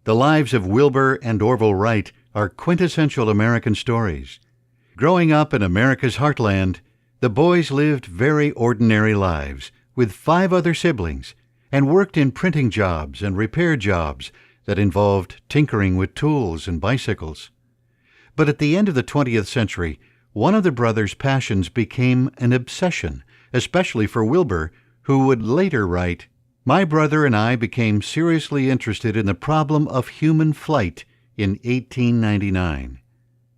The lives of Wilbur and Orville Wright are quintessential American stories. Growing up in America's heartland, the boys lived very ordinary lives with 5 other siblings and worked in printing jobs and repair jobs that involved tinkering with tools and bicycles. But at the end of the 20th century, one of the brothers' passions became an obsession, especially for Wilbur, who would later write, "My brother and I became seriously interested in the problem of human flight in 1899.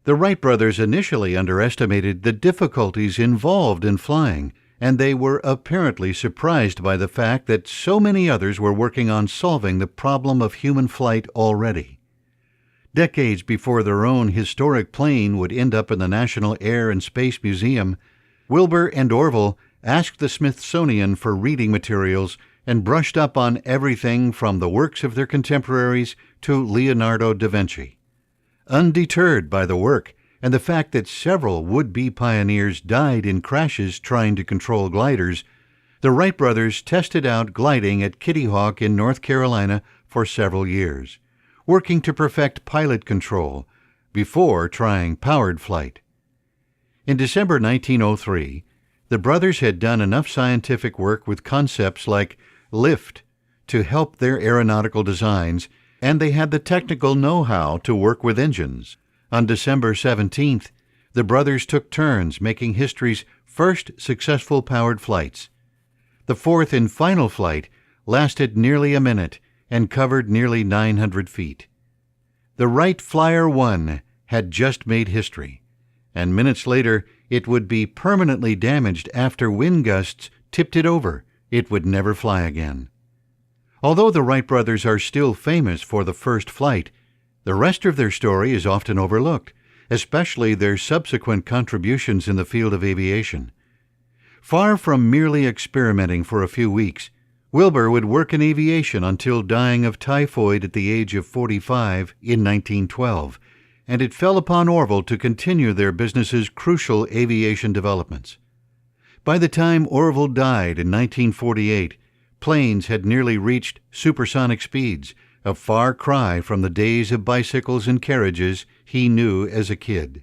The Wright brothers initially underestimated the difficulties involved in flying, and they were apparently surprised by the fact that so many others were working on solving the problem of human flight already. Decades before their own historic plane would end up in the National Air and Space Museum, Wilbur and Orville asked the Smithsonian for reading materials and brushed up on everything from the works of their contemporaries to Leonardo da Vinci. Undeterred by the work and the fact that several would-be pioneers died in crashes trying to control gliders, the Wright brothers tested out gliding at Kitty Hawk in North Carolina for several years, working to perfect pilot control before trying powered flight. In December 1903, the brothers had done enough scientific work with concepts like lift to help their aeronautical designs, and they had the technical know-how to work with engines. On December 17th, the brothers took turns making history's first successful powered flights. The fourth and final flight lasted nearly a minute and covered nearly 900 feet. The Wright Flyer 1 had just made history, and minutes later it would be permanently damaged after wind gusts tipped it over. It would never fly again. Although the Wright brothers are still famous for the first flight, the rest of their story is often overlooked, especially their subsequent contributions in the field of aviation. Far from merely experimenting for a few weeks, Wilbur would work in aviation until dying of typhoid at the age of 45 in 1912, and it fell upon Orville to continue their business's crucial aviation developments. By the time Orville died in 1948, planes had nearly reached supersonic speeds, a far cry from the days of bicycles and carriages he knew as a kid.